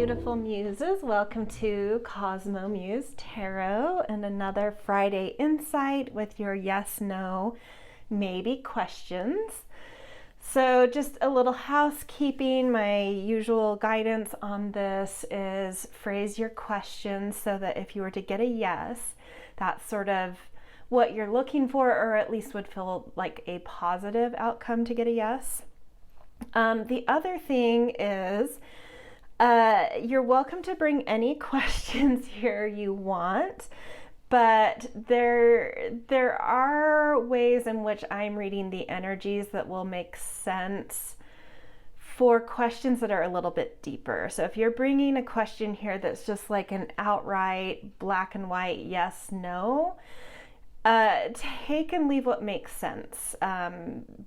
beautiful muses. Welcome to CosmoMuse Tarot and another Friday insight with your yes, no, maybe questions. So just a little housekeeping. My usual guidance on this is phrase your questions so that if you were to get a yes, that's sort of what you're looking for, or at least would feel like a positive outcome to get a yes. The other thing is you're welcome to bring any questions here you want, but there are ways in which I'm reading the energies that will make sense for questions that are a little bit deeper. So if you're bringing a question here that's just like an outright black and white yes, no, take and leave what makes sense,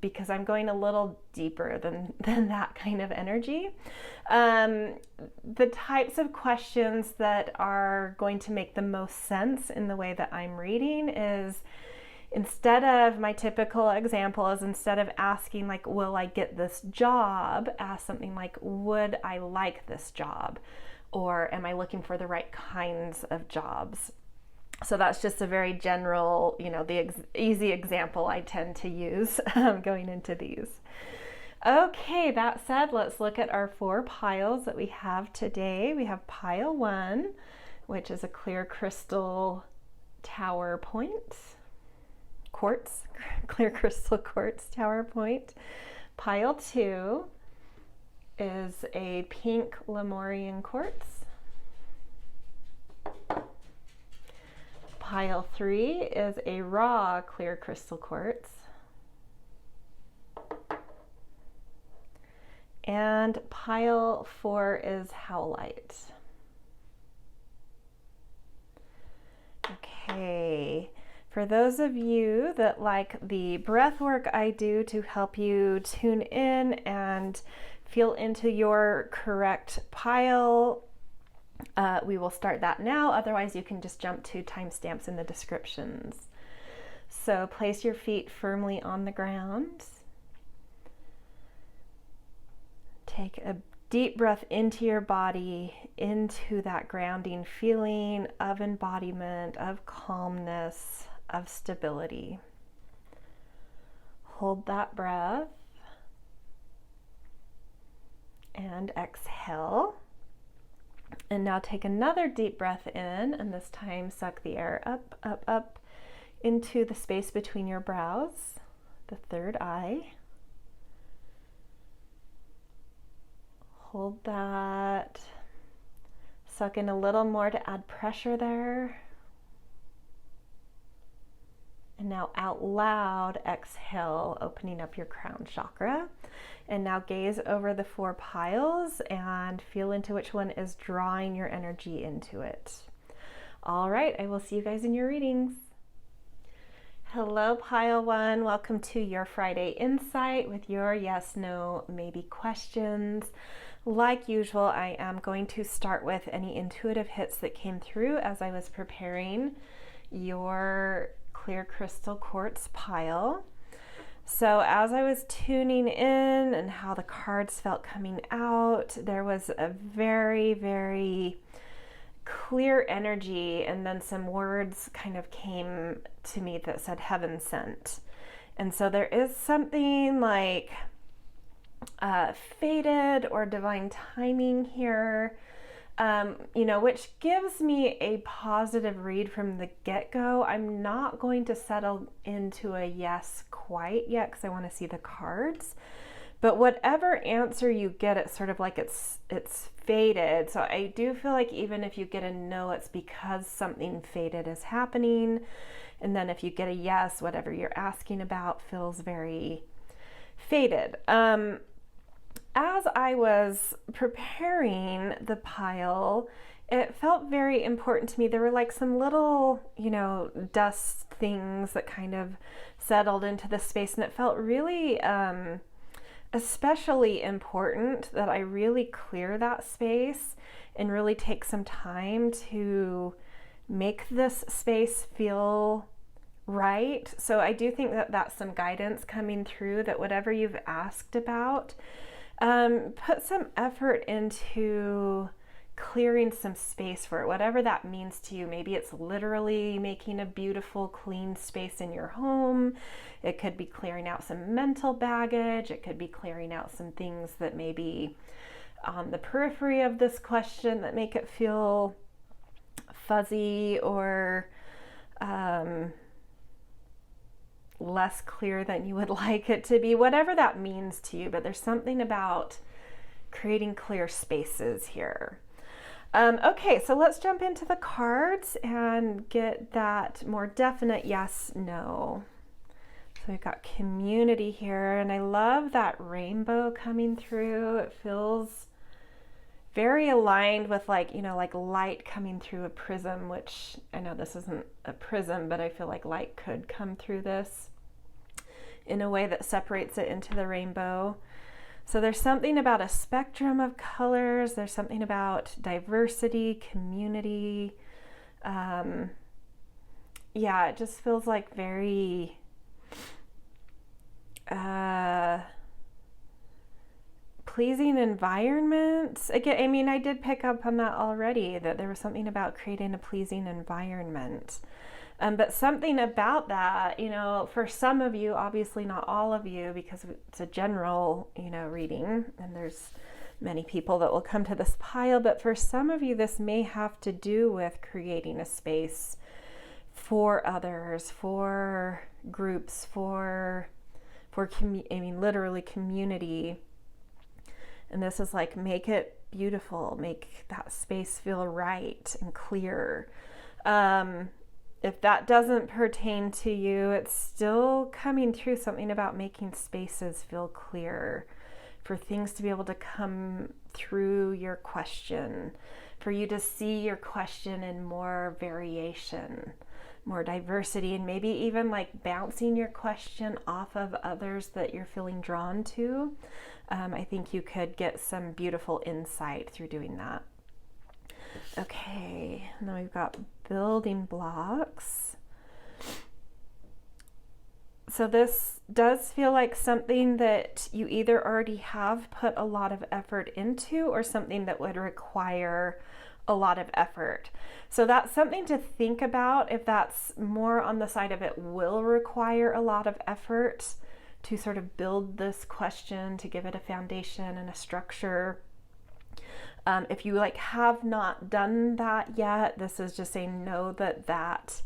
because I'm going a little deeper than that kind of energy. The types of questions that are going to make the most sense in the way that I'm reading is, instead of, my typical example is, instead of asking like, will I get this job, ask something like, would I like this job? Or am I looking for the right kinds of jobs? So that's just a very general, the easy example I tend to use going into these. Okay, that said, let's look at our 4 piles that we have today. We have pile 1, which is a clear crystal tower point. Quartz, clear crystal quartz tower point. Pile 2 is a pink Lemarian quartz. Pile 3 is a raw clear crystal quartz. And pile 4 is Hwolite. Okay, for those of you that like the breath work I do to help you tune in and feel into your correct pile, we will start that now. Otherwise, you can just jump to timestamps in the descriptions. So place your feet firmly on the ground. Take a deep breath into your body, into that grounding feeling of embodiment, of calmness, of stability. Hold that breath and exhale. And now take another deep breath in, and this time suck the air up, up, up into the space between your brows, the third eye. Hold that. Suck in a little more to add pressure there. And now out loud, exhale, opening up your crown chakra. And now gaze over the 4 piles and feel into which one is drawing your energy into it. All right, I will see you guys in your readings. Hello, pile 1. Welcome to your Friday insight with your yes, no, maybe questions. Like usual, I am going to start with any intuitive hits that came through as I was preparing your clear crystal quartz pile. So as I was tuning in and how the cards felt coming out, there was a very, very clear energy, and then some words kind of came to me that said heaven sent. And so there is something like fated or divine timing here, which gives me a positive read from the get-go. I'm not going to settle into a yes quite yet because I want to see the cards. But whatever answer you get, it's sort of like it's fated. So I do feel like even if you get a no, it's because something fated is happening. And then if you get a yes, whatever you're asking about feels very fated. As I was preparing the pile, it felt very important to me. There were like some little, dust things that kind of settled into the space, and it felt really especially important that I really clear that space and really take some time to make this space feel right. So I do think that that's some guidance coming through, that whatever you've asked about, put some effort into clearing some space for it, whatever that means to you. Maybe it's literally making a beautiful, clean space in your home. It could be clearing out some mental baggage. It could be clearing out some things that may be on the periphery of this question that make it feel fuzzy or less clear than you would like it to be, whatever that means to you. But there's something about creating clear spaces here. Okay, so let's jump into the cards and get that more definite yes, no. So we've got community here, and I love that rainbow coming through. It feels very aligned with like light coming through a prism, which I know this isn't a prism, but I feel like light could come through this in a way that separates it into the rainbow. So there's something about a spectrum of colors. There's something about diversity, community. Yeah, it just feels like very pleasing environment. Again, I mean, I did pick up on that already, that there was something about creating a pleasing environment. But something about that, for some of you, obviously not all of you, because it's a general, reading, and there's many people that will come to this pile, but for some of you, this may have to do with creating a space for others, for groups, literally community. And this is like, make it beautiful, make that space feel right and clear. If that doesn't pertain to you, it's still coming through something about making spaces feel clear, for things to be able to come through your question, for you to see your question in more variation, more diversity, and maybe even like bouncing your question off of others that you're feeling drawn to. I think you could get some beautiful insight through doing that. Okay, now we've got building blocks. So this does feel like something that you either already have put a lot of effort into, or something that would require a lot of effort. So that's something to think about, if that's more on the side of it will require a lot of effort to sort of build this question, to give it a foundation and a structure. If you have not done that yet, this is just saying no, that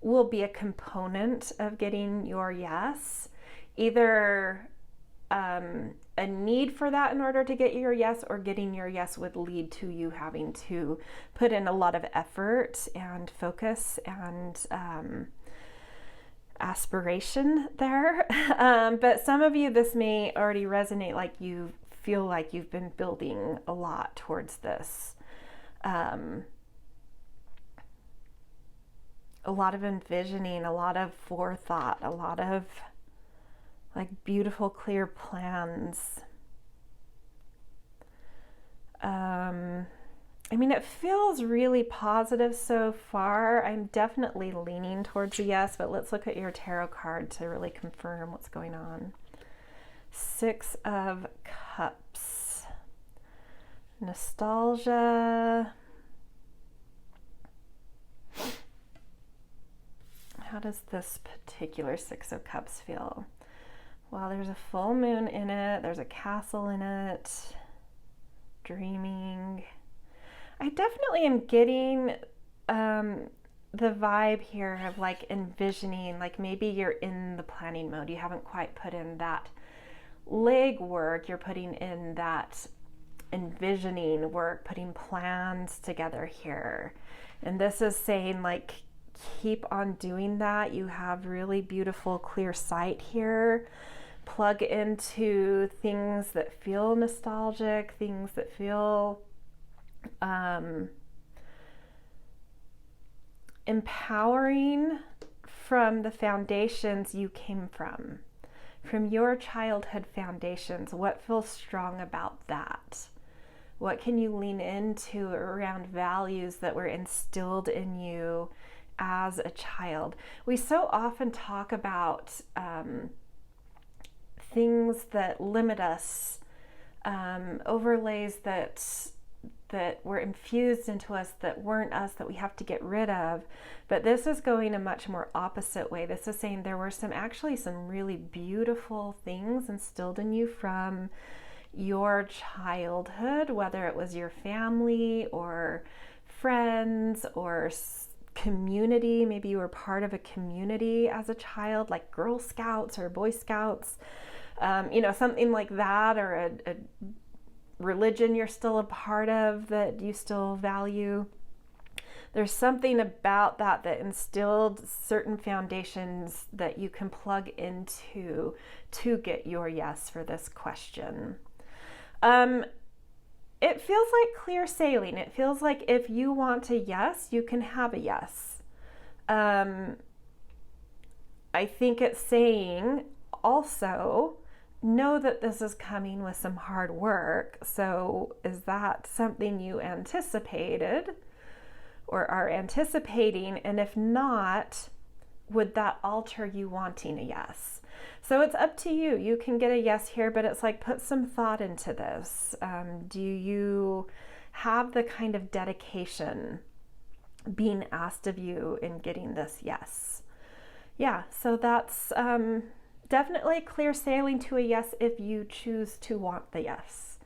will be a component of getting your yes. Either a need for that in order to get your yes, or getting your yes would lead to you having to put in a lot of effort and focus and aspiration there. But some of you, this may already resonate, like you feel like you've been building a lot towards this. A lot of envisioning, a lot of forethought, a lot of beautiful, clear plans. It feels really positive so far. I'm definitely leaning towards a yes, but let's look at your tarot card to really confirm what's going on. 6 of Cups. Nostalgia. How does this particular 6 of Cups feel? Well, there's a full moon in it. There's a castle in it. Dreaming. I definitely am getting the vibe here of envisioning, maybe you're in the planning mode. You haven't quite put in that leg work. You're putting in that envisioning work, putting plans together here. And this is saying keep on doing that. You have really beautiful, clear sight here. Plug into things that feel nostalgic, things that feel empowering from the foundations you came from your childhood foundations. What feels strong about that? What can you lean into around values that were instilled in you as a child? We so often talk about things that limit us, overlays that that were infused into us that weren't us, that we have to get rid of. But this is going a much more opposite way. This is saying there were actually some really beautiful things instilled in you from your childhood, whether it was your family or friends or community. Maybe you were part of a community as a child, like Girl Scouts or Boy Scouts, something like that, or a religion you're still a part of that you still value. There's something about that instilled certain foundations that you can plug into to get your yes for this question. It feels like clear sailing. It feels like if you want a yes, you can have a yes. I think it's saying also, know that this is coming with some hard work. So is that something you anticipated or are anticipating? And if not, would that alter you wanting a yes? So it's up to you. You can get a yes here, but it's like, put some thought into this. Do you have the kind of dedication being asked of you in getting this yes? Yeah, so that's definitely clear sailing to a yes if you choose to want the yes.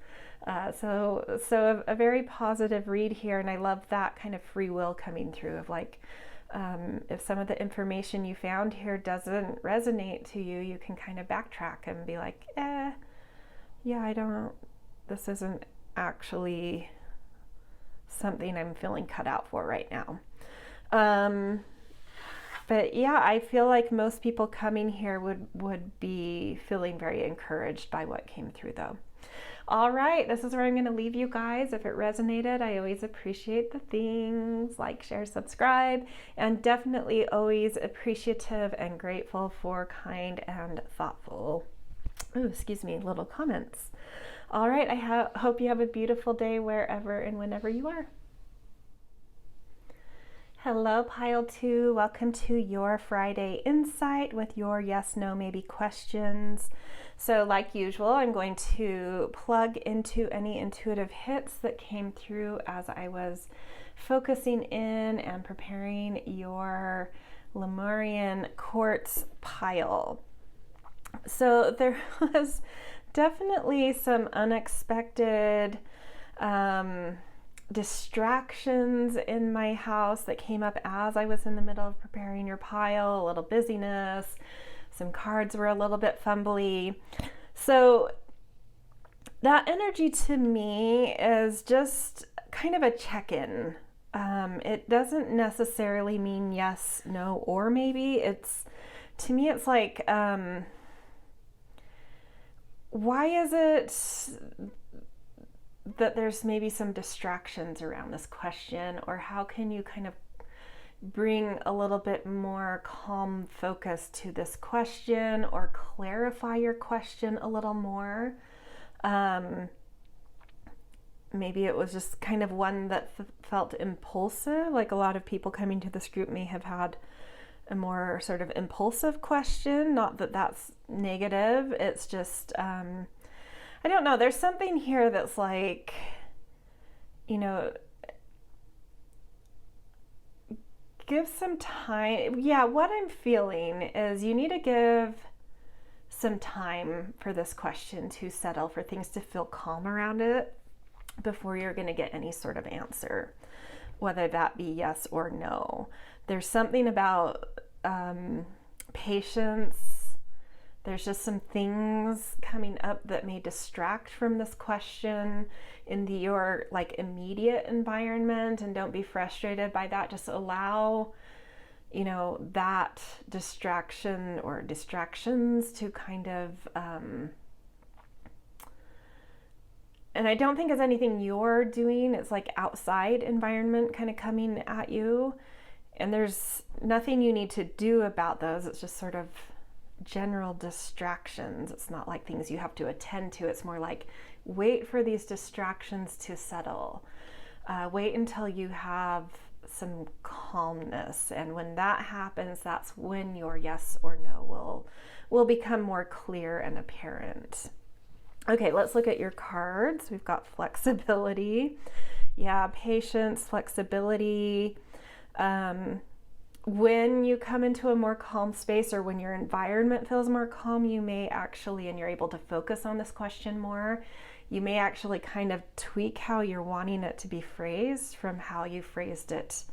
So a very positive read here, and I love that kind of free will coming through of like, if some of the information you found here doesn't resonate to you, you can kind of backtrack and be like, this isn't actually something I'm feeling cut out for right now. But yeah, I feel like most people coming here would be feeling very encouraged by what came through though. All right, this is where I'm going to leave you guys. If it resonated, I always appreciate the things like, share, subscribe, and definitely always appreciative and grateful for kind and thoughtful, little comments. All right, I hope you have a beautiful day wherever and whenever you are. Hello, Pile 2. Welcome to your Friday Insight with your yes, no, maybe questions. So like usual, I'm going to plug into any intuitive hits that came through as I was focusing in and preparing your Lemarian Quartz pile. So there was definitely some unexpected distractions in my house that came up as I was in the middle of preparing your pile, a little busyness, some cards were a little bit fumbly. So that energy to me is just kind of a check-in. It doesn't necessarily mean yes, no, or maybe. To me, it's like, why is it that there's maybe some distractions around this question, or how can you kind of bring a little bit more calm focus to this question or clarify your question a little more? Maybe it was just kind of one that felt impulsive, like a lot of people coming to this group may have had a more sort of impulsive question. Not that that's negative, it's just I don't know, there's something here that's like, give some time. Yeah, what I'm feeling is you need to give some time for this question to settle, for things to feel calm around it before you're going to get any sort of answer, whether that be yes or no. There's something about patience. There's just some things coming up that may distract from this question in your like immediate environment, and don't be frustrated by that. Just allow, that distraction or distractions to kind of, and I don't think it's anything you're doing. It's like outside environment kind of coming at you, and there's nothing you need to do about those. It's just sort of general distractions. It's not like things you have to attend to. It's more like wait for these distractions to settle. Wait until you have some calmness, and when that happens, that's when your yes or no will become more clear and apparent. Okay, let's look at your cards. We've got flexibility. Yeah, patience, flexibility. When you come into a more calm space, or when your environment feels more calm, you may actually, and you're able to focus on this question more, you may actually kind of tweak how you're wanting it to be phrased from how you phrased it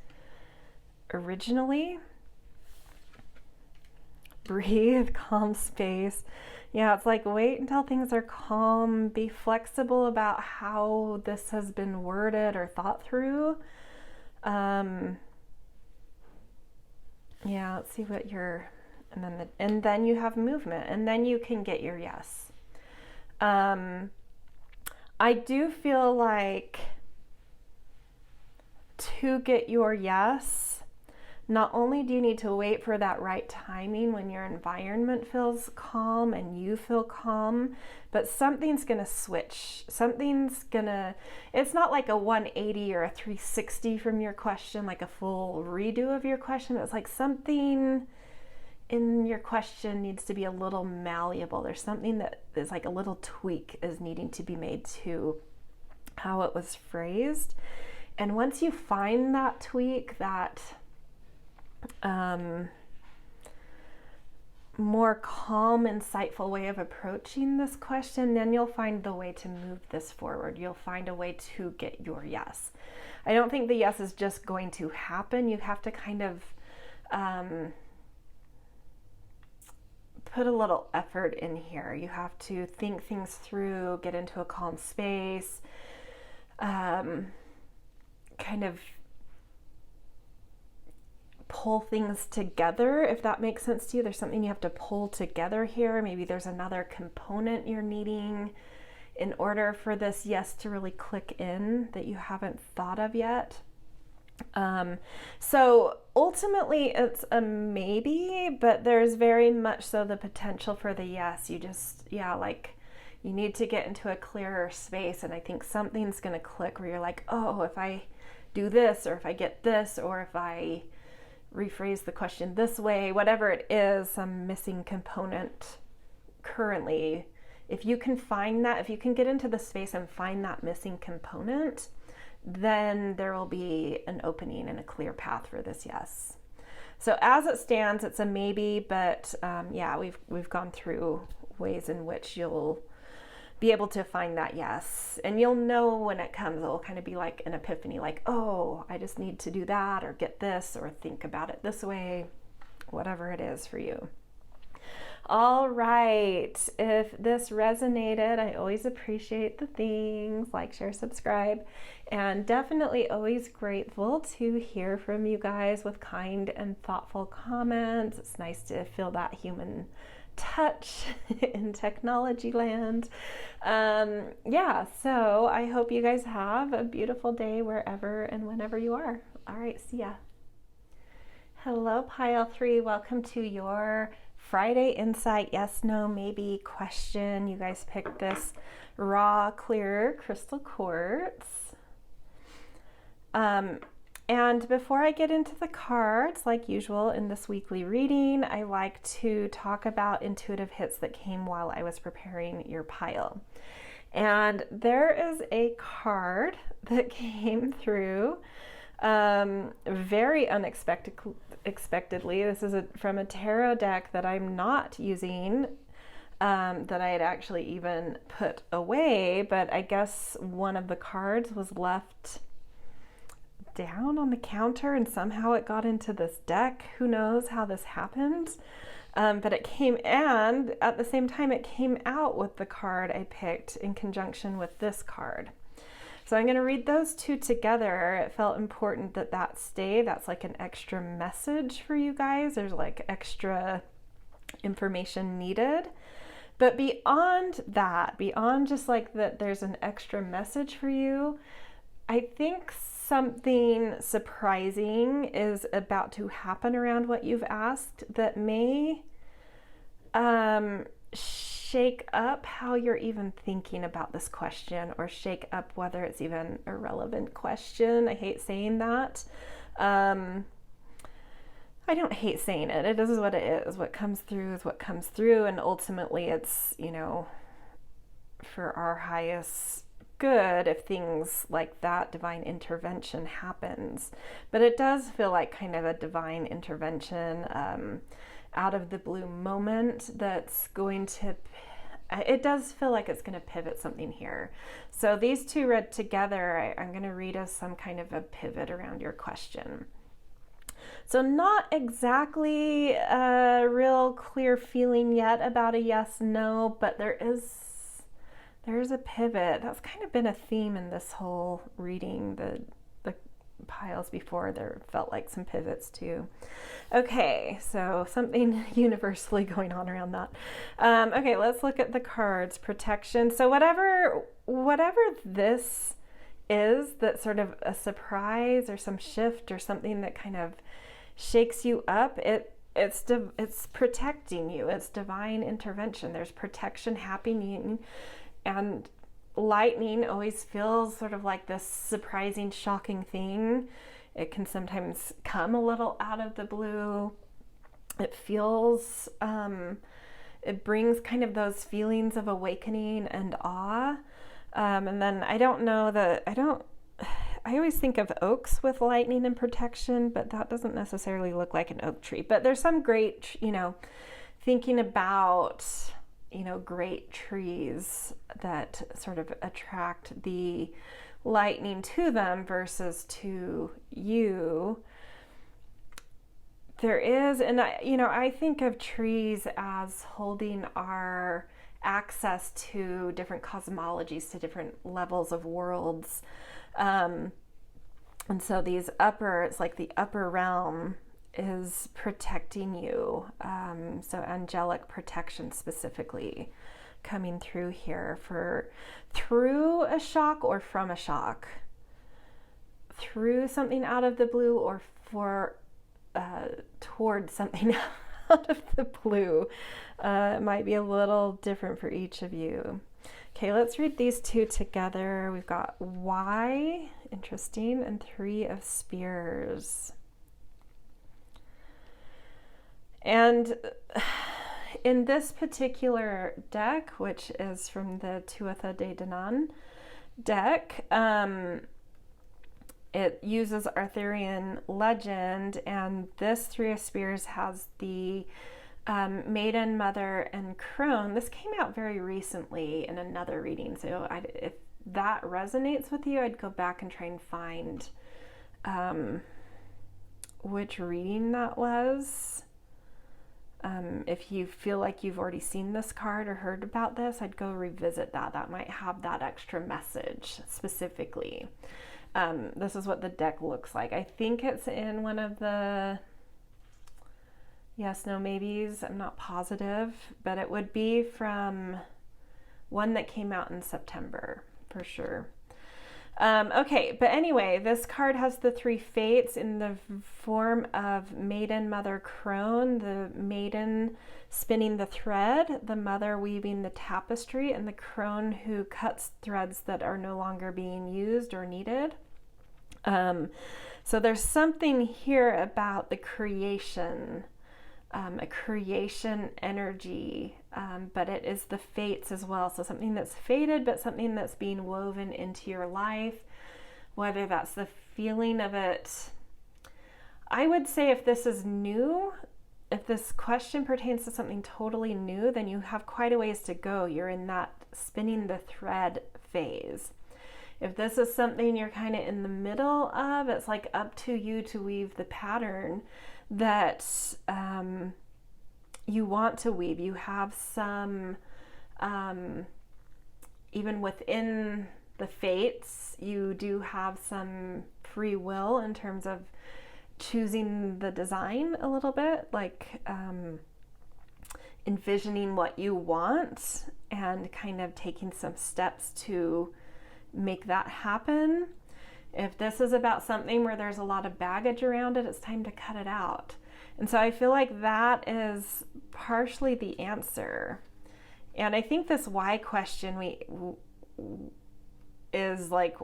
originally. Breathe, calm space. Yeah, it's like wait until things are calm. Be flexible about how this has been worded or thought through. Yeah, let's see what your, and then you have movement, and then you can get your yes. I do feel like to get your yes, not only do you need to wait for that right timing when your environment feels calm and you feel calm, but something's gonna switch. It's not like a 180 or a 360 from your question, like a full redo of your question. It's like something in your question needs to be a little malleable. There's something that is like a little tweak is needing to be made to how it was phrased. And once you find that tweak, that more calm, insightful way of approaching this question, then you'll find the way to move this forward. You'll find a way to get your yes. I don't think the yes is just going to happen. You have to kind of put a little effort in here. You have to think things through, get into a calm space, kind of pull things together, if that makes sense to you. There's something you have to pull together here. Maybe there's another component you're needing in order for this yes to really click in that you haven't thought of yet. So ultimately it's a maybe, but there's very much so the potential for the yes. You need to get into a clearer space, and I think something's going to click where you're like, oh, if I do this, or if I get this, or if I rephrase the question this way, whatever it is, some missing component currently. If you can find that, if you can get into the space and find that missing component, then there will be an opening and a clear path for this yes. So as it stands, it's a maybe, but we've gone through ways in which you'll be able to find that yes. And you'll know when it comes. It'll kind of be like an epiphany, like, oh, I just need to do that, or get this, or think about it this way, whatever it is for you. All right, if this resonated, I always appreciate the things like, share, subscribe, and definitely always grateful to hear from you guys with kind and thoughtful comments. It's nice to feel that human touch in technology land. So I hope you guys have a beautiful day wherever and whenever you are. All right, see ya. Hello, Pile 3. Welcome to your Friday Insight Yes, No, Maybe question. You guys picked this raw, clear crystal quartz. And before I get into the cards, like usual in this weekly reading, I like to talk about intuitive hits that came while I was preparing your pile. And there is a card that came through very unexpectedly. This is from a tarot deck that I'm not using, that I had actually even put away, but I guess one of the cards was left down on the counter and somehow it got into this deck. Who knows how this happened? But it came, and at the same time it came out with the card I picked in conjunction with this card. So I'm going to read those two together. It felt important that stay. That's like an extra message for you guys. There's like extra information needed. But beyond that, beyond just like that there's an extra message for you, I think something surprising is about to happen around what you've asked that may shake up how you're even thinking about this question, or shake up whether it's even a relevant question. I hate saying that. I don't hate saying it. It is what it is. What comes through is what comes through, and ultimately it's, for our highest good if things like that divine intervention happens. But it does feel like kind of a divine intervention, out of the blue moment that's going to, it does feel like it's going to pivot something here. So these two read together, I'm going to read as some kind of a pivot around your question. So not exactly a real clear feeling yet about a yes, no, but there's a pivot. That's kind of been a theme in this whole reading. The piles before, there felt like some pivots too. Okay, so something universally going on around that. Okay, let's look at the cards. Protection. So whatever this is, that's sort of a surprise or some shift or something that kind of shakes you up, it's protecting you. It's divine intervention. There's protection happening, and lightning always feels sort of like this surprising, shocking thing. It can sometimes come a little out of the blue. It feels, it brings kind of those feelings of awakening and awe. And then I always think of oaks with lightning and protection, but that doesn't necessarily look like an oak tree. But there's some great, thinking about, great trees that sort of attract the lightning to them versus to you. There is, and I think of trees as holding our access to different cosmologies, to different levels of worlds. And so it's like the upper realm is protecting you. So angelic protection specifically coming through here through a shock or from a shock, through something out of the blue or towards something out of the blue. It might be a little different for each of you. Okay, let's read these two together. We've got why, interesting, and 3 of spears. And in this particular deck, which is from the Tuatha De Danann deck, it uses Arthurian legend, and this 3 of spears has the maiden, mother, and crone. This came out very recently in another reading, so if that resonates with you, I'd go back and try and find which reading that was. If you feel like you've already seen this card or heard about this, I'd go revisit that. That might have that extra message specifically. This is what the deck looks like. I think it's in one of the yes, no, maybes. I'm not positive, but it would be from one that came out in September for sure. Okay, but anyway, this card has the 3 fates in the form of maiden, mother, crone, the maiden spinning the thread, the mother weaving the tapestry, and the crone who cuts threads that are no longer being used or needed. So there's something here about the creation, a creation energy, but it is the fates as well. So something that's fated, but something that's being woven into your life, whether that's the feeling of it. I would say if this is new, if this question pertains to something totally new, then you have quite a ways to go. You're in that spinning the thread phase. If this is something you're kind of in the middle of, it's like up to you to weave the pattern that you want to weave. You have some, even within the fates, you do have some free will in terms of choosing the design a little bit, like envisioning what you want and kind of taking some steps to make that happen. If this is about something where there's a lot of baggage around it, it's time to cut it out. And so I feel like that is partially the answer. And I think this why question is like,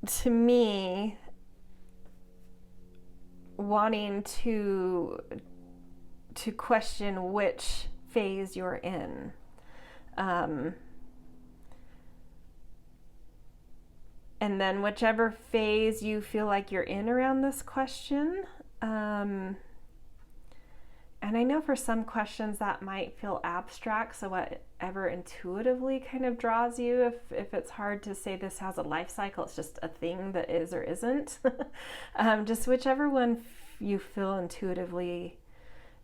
to me, wanting to question which phase you're in. And then whichever phase you feel like you're in around this question, and I know for some questions that might feel abstract, so whatever intuitively kind of draws you, if it's hard to say this has a life cycle, it's just a thing that is or isn't, just whichever one you feel intuitively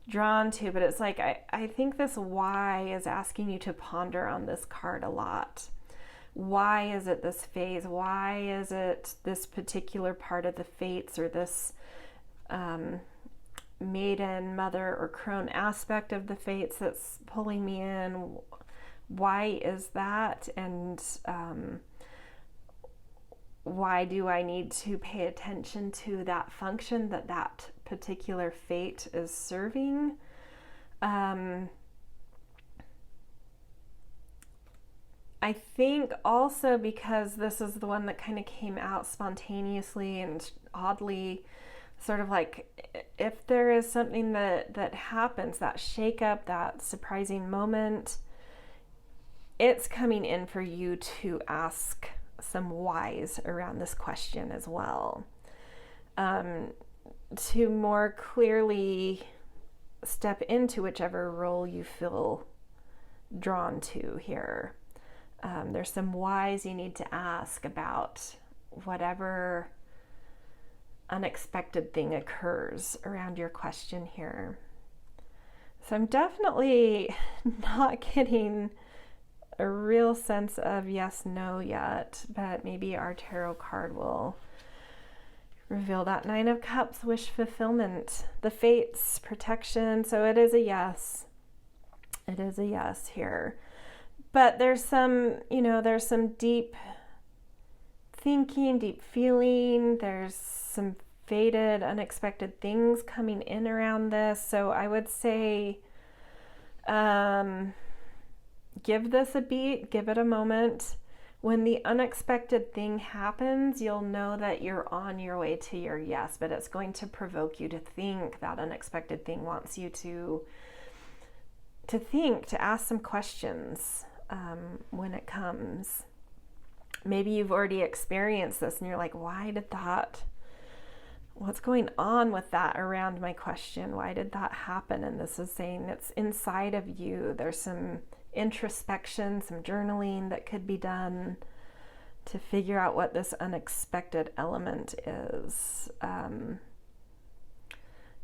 drawn to. But it's like, I think this why is asking you to ponder on this card a lot. Why is it this phase? Why is it this particular part of the fates, or this maiden, mother, or crone aspect of the fates that's pulling me in? Why is that? And why do I need to pay attention to that function that particular fate is serving? I think also because this is the one that kind of came out spontaneously and oddly, sort of like, if there is something that happens, that shakeup, that surprising moment, it's coming in for you to ask some whys around this question as well, to more clearly step into whichever role you feel drawn to here. There's some whys you need to ask about whatever unexpected thing occurs around your question here. So I'm definitely not getting a real sense of yes, no yet, but maybe our tarot card will reveal that. 9 of Cups, wish fulfillment, the fates, protection. So it is a yes. It is a yes here. But there's some, there's some deep thinking, deep feeling. There's some fated, unexpected things coming in around this. So I would say, give this a beat, give it a moment. When the unexpected thing happens, you'll know that you're on your way to your yes, but it's going to provoke you to think. That unexpected thing wants you to think, to ask some questions when it comes. Maybe you've already experienced this and you're like, what's going on with that around my question? Why did that happen? And this is saying it's inside of you. There's some introspection, some journaling that could be done to figure out what this unexpected element is.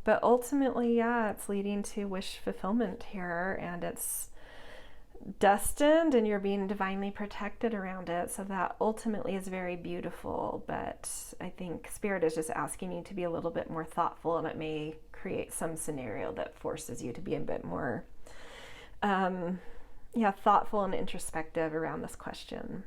But ultimately, it's leading to wish fulfillment here, and it's destined and you're being divinely protected around it. So that ultimately is very beautiful. But I think Spirit is just asking you to be a little bit more thoughtful, and it may create some scenario that forces you to be a bit more thoughtful and introspective around this question.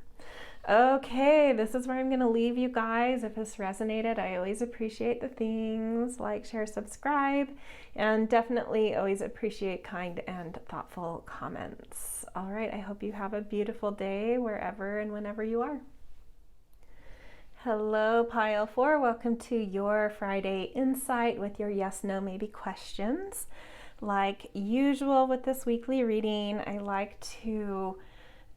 Okay, this is where I'm going to leave you guys. If this resonated, I always appreciate the things like, share, subscribe, and definitely always appreciate kind and thoughtful comments. All right, I hope you have a beautiful day wherever and whenever you are. Hello, Pile 4. Welcome to your Friday Insight with your yes, no, maybe questions. Like usual with this weekly reading, I like to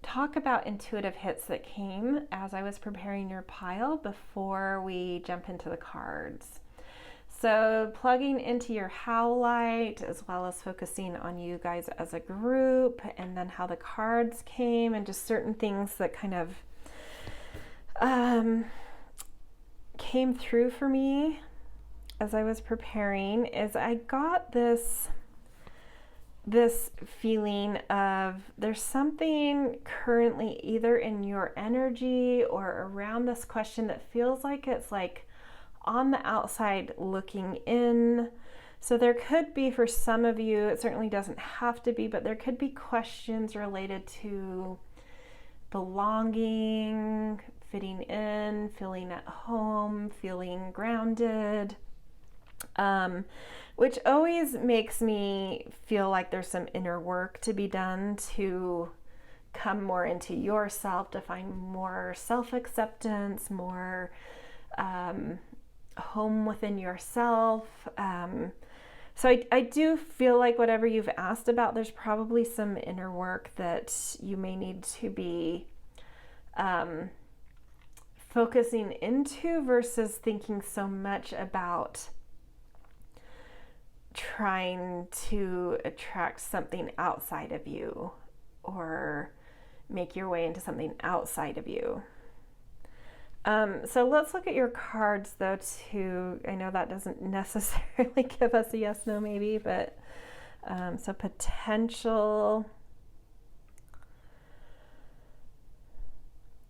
talk about intuitive hits that came as I was preparing your pile before we jump into the cards. So plugging into your Hwolite, as well as focusing on you guys as a group, and then how the cards came, and just certain things that kind of came through for me as I was preparing, is I got this feeling of there's something currently either in your energy or around this question that feels like it's like on the outside looking in. So there could be, for some of you, it certainly doesn't have to be, but there could be questions related to belonging, fitting in, feeling at home, feeling grounded. Which always makes me feel like there's some inner work to be done to come more into yourself, to find more self-acceptance, more home within yourself. So I do feel like whatever you've asked about, there's probably some inner work that you may need to be focusing into versus thinking so much about trying to attract something outside of you or make your way into something outside of you. So let's look at your cards though too. I know that doesn't necessarily give us a yes, no, maybe, but so potential.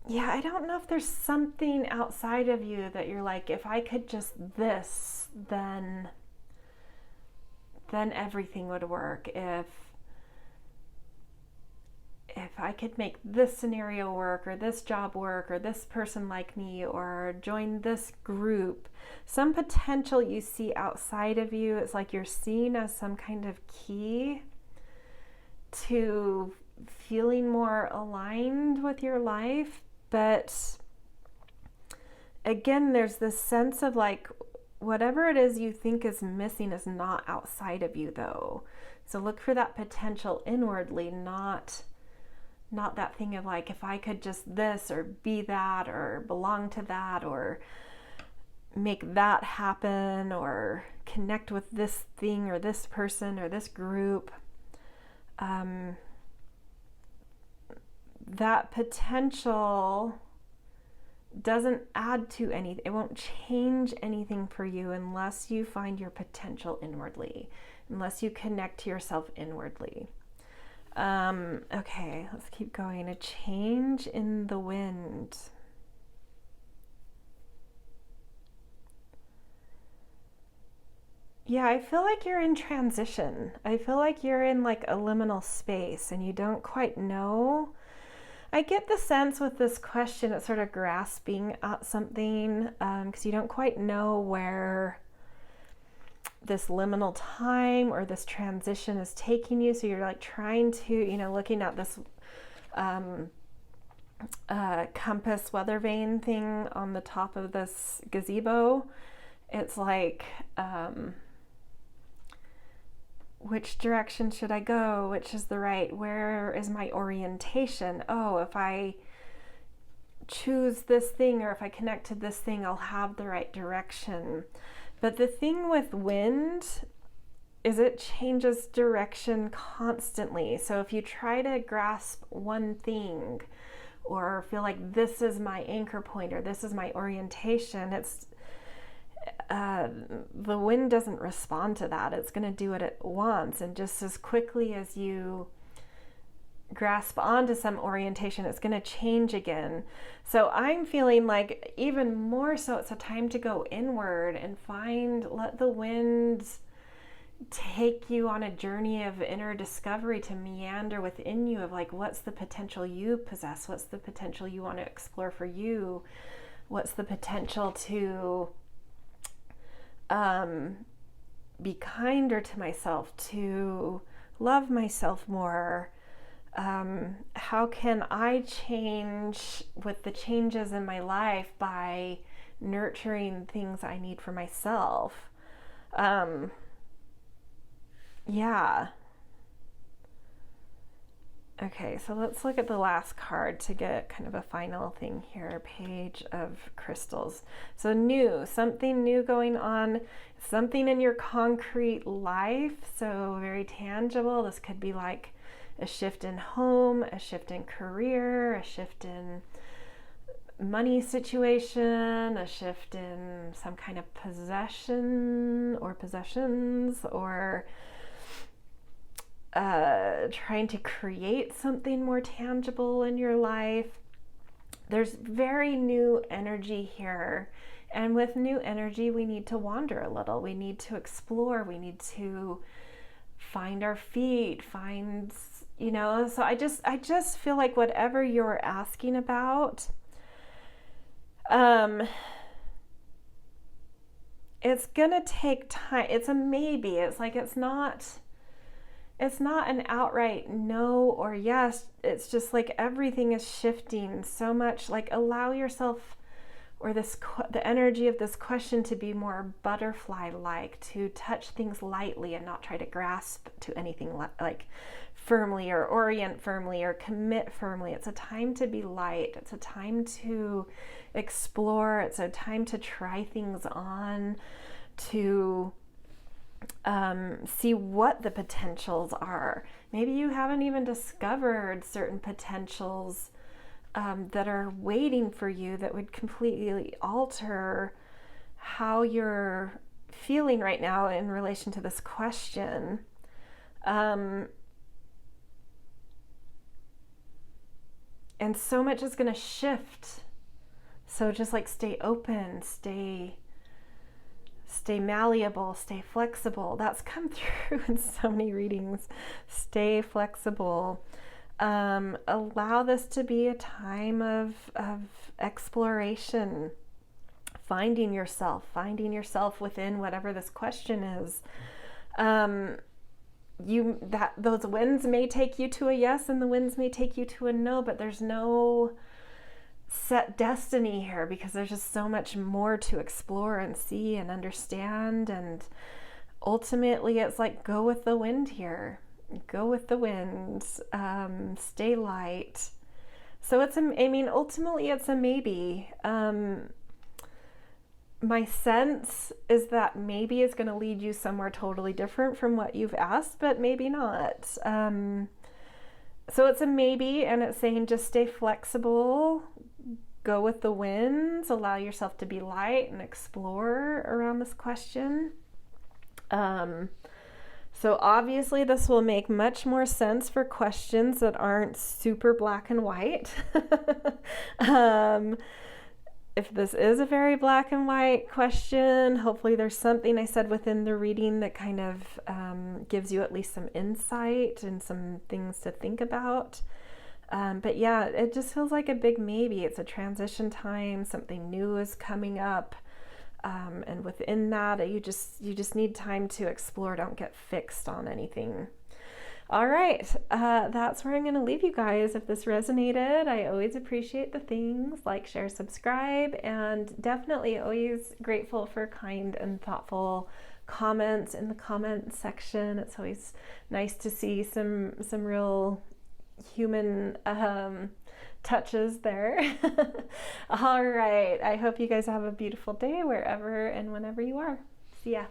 Yeah, I don't know if there's something outside of you that you're like, if I could just this, then everything would work. If I could make this scenario work, or this job work, or this person like me, or join this group, some potential you see outside of you. It's like you're seen as some kind of key to feeling more aligned with your life. But again, there's this sense of like, whatever it is you think is missing is not outside of you though. So look for that potential inwardly, not that thing of like, if I could just this or be that or belong to that or make that happen or connect with this thing or this person or this group. That potential doesn't add to anything. It won't change anything for you unless you find your potential inwardly, unless you connect to yourself inwardly. Okay, let's keep going. A change in the wind. Yeah, I feel like you're in transition. I feel like you're in like a liminal space and you don't quite know. I get the sense with this question, it's sort of grasping at something because you don't quite know where this liminal time or this transition is taking you. So you're like trying to, looking at this compass weather vane thing on the top of this gazebo. It's like, which direction should I go? Which is the right? Where is my orientation? Oh, if I choose this thing or if I connect to this thing, I'll have the right direction. But the thing with wind is it changes direction constantly. So if you try to grasp one thing or feel like this is my anchor point or this is my orientation, it's the wind doesn't respond to that. It's going to do what it wants, and just as quickly as you grasp onto some orientation, it's going to change again. So I'm feeling like even more so it's a time to go inward and let the wind take you on a journey of inner discovery, to meander within you of like, what's the potential you possess? What's the potential you want to explore for you? What's the potential to be kinder to myself, to love myself more? How can I change with the changes in my life by nurturing things I need for myself? Yeah. Okay, so let's look at the last card to get kind of a final thing here. Page of Crystals. So new, something new going on, something in your concrete life, so very tangible. This could be like a shift in home, a shift in career, a shift in money situation, a shift in some kind of possession or possessions, or trying to create something more tangible in your life. There's very new energy here. And with new energy, we need to wander a little. We need to explore. We need to find our feet, so I just feel like whatever you're asking about, it's gonna take time. It's a maybe. It's like it's not an outright no or yes. It's just like everything is shifting so much. Like allow yourself or the energy of this question to be more butterfly-like, to touch things lightly and not try to grasp to anything like firmly or orient firmly or commit firmly. It's a time to be light. It's a time to explore. It's a time to try things on, to see what the potentials are. Maybe you haven't even discovered certain potentials that are waiting for you that would completely alter how you're feeling right now in relation to this question. And so much is going to shift. So just like stay open, stay malleable, stay flexible. That's come through in so many readings. Stay flexible. Allow this to be a time of exploration, finding yourself within whatever this question is. Those winds may take you to a yes and the winds may take you to a no, but there's no set destiny here, because there's just so much more to explore and see and understand. And ultimately it's like, go with the wind here. Go with the wind. Stay light. So ultimately it's a maybe. My sense is that maybe is going to lead you somewhere totally different from what you've asked, but maybe not. So it's a maybe, and it's saying just stay flexible, go with the winds, allow yourself to be light and explore around this question. So obviously this will make much more sense for questions that aren't super black and white. If this is a very black and white question, hopefully there's something I said within the reading that kind of gives you at least some insight and some things to think about. But yeah, it just feels like a big maybe. It's a transition time, something new is coming up. And within that, you just need time to explore. Don't get fixed on anything. All right, that's where I'm going to leave you guys. If this resonated, I always appreciate the things like, share, subscribe, and definitely always grateful for kind and thoughtful comments in the comment section. It's always nice to see some real human touches there. All right, I hope you guys have a beautiful day wherever and whenever you are. See ya.